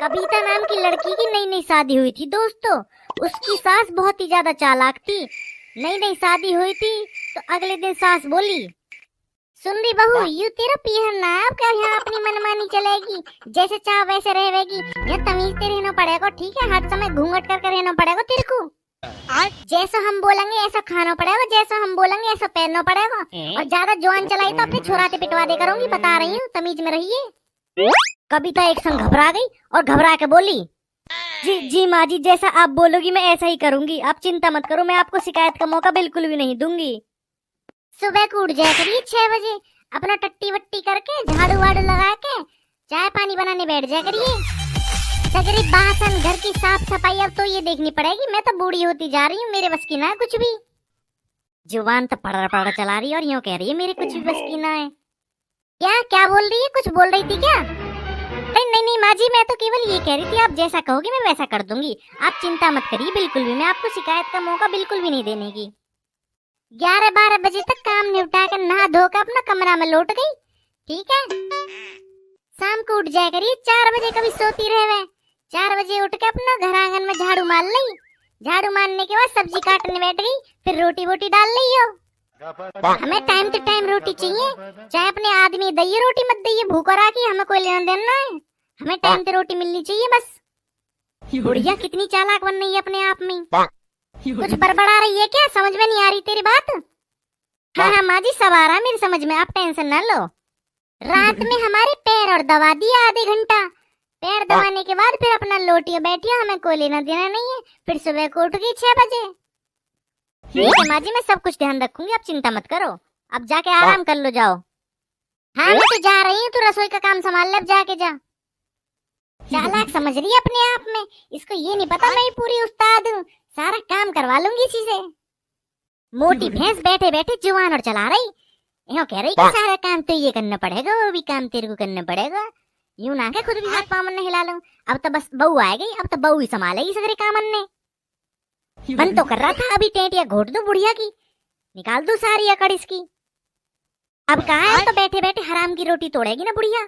कविता नाम की लड़की की नई नई शादी हुई थी दोस्तों। उसकी सास बहुत ही ज्यादा चालाक थी। नई नई शादी हुई थी तो अगले दिन सास बोली, सुन रही बहू, यू तेरा पीहर ना है, अब क्या यहाँ अपनी मनमानी चलेगी, जैसे चाह वैसे रहेगी। ये तमीज से रहना पड़ेगा, ठीक है? हर समय घूंघट करके रहना पड़ेगा तेरे को। जैसा हम बोलेंगे ऐसा खाना पड़ेगा, जैसा हम बोलेंगे ऐसा पहनना पड़ेगा। और ज्यादा जुआन चलाई तो अपने छुराते पिटवा दे करूंगी, बता रही हूँ, तमीज में रहिए। कविता एक संग घबरा गई और घबरा के बोली, जी जी माँ जी, जैसा आप बोलोगी मैं ऐसा ही करूंगी, आप चिंता मत करो, मैं आपको शिकायत का मौका बिल्कुल भी नहीं दूंगी। सुबह को उठ जाया करिए 6 बजे, अपना टट्टी वट्टी करके झाड़ू वाड़ू लगा के चाय पानी बनाने बैठ जाया करिए। सगरी बासन घर की साफ सफाई अब तो ये देखनी पड़ेगी, मैं तो बूढ़ी होती जा रही हूँ, मेरे बस की ना है कुछ भी। जुबान तो पड़ा पड़ा चला रही है और यूं कह रही है मेरे कुछ भी बस की ना है। क्या क्या बोल रही है, कुछ बोल रही थी क्या? नहीं नहीं नहीं माँ जी, मैं तो केवल ये कह रही थी, आप जैसा कहोगे मैं वैसा कर दूंगी, आप चिंता मत करिए बिल्कुल भी, मैं आपको शिकायत का मौका बिल्कुल भी नहीं देने की। 11-12 बजे तक काम निपटा कर नहा धोकर अपना कमरा में लौट गई, ठीक है? शाम को उठ जाया करिए 4 बजे, कभी सोती रहे। 4 बजे उठ के अपना घर आंगन में झाड़ू मार ली, झाड़ू मारने के बाद सब्जी काटने बैठ गई, फिर रोटी वोटी डाल ली हो। हमें टाइम टू टाइम रोटी चाहिए, चाहे अपने आदमी दइए रोटी मत दइए, भूखा राखी, हमें कोई लेना देना है, हमें टाइम पे रोटी मिलनी चाहिए बस। बुढ़िया कितनी चालाक बन रही है अपने आप में, कुछ बड़बड़ा रही है क्या? समझ में नहीं आ रही तेरी बात? हाँ हाँ माँ जी, सब आ रहा मेरी समझ में, आप टेंशन ना लो। रात में हमारे पैर और दबा दिया आधे घंटा, पैर दबाने के बाद फिर अपना लोटिया बैठिया, हमें कोई लेना देना नहीं है। फिर सुबह को उठ गई 6 बजे। ठीक है माँ जी, मैं सब कुछ ध्यान रखूंगी, आप चिंता मत करो, अब जाके आराम कर लो, जाओ। हाँ मैं तो जा रही हूँ, तू रसोई का काम संभाल ले, अब जाके जा। चालाक समझ रही है अपने आप में, इसको ये नहीं पता मैं पूरी उस्ताद हूँ, सारा काम करवा लूंगी इसी से। मोटी भैंस बैठे बैठे जुबान और चला रही, यूं कह रही कि सारा काम तो ये करना पड़ेगा, वो भी काम तेरे को करना पड़ेगा। यूं ना के खुद भी हाथ पाँव में हिला लूं, अब तो बस बहू आ गई, अब तो बहू ही संभालेगी सगरे काम ने। मन तो कर रहा था अभी टेंटिया घोट दूं बुढ़िया की, निकाल दूं सारी अकड़ इसकी। अब कहाँ है, तो बैठे बैठे हराम की रोटी तोड़ेगी ना बुढ़िया।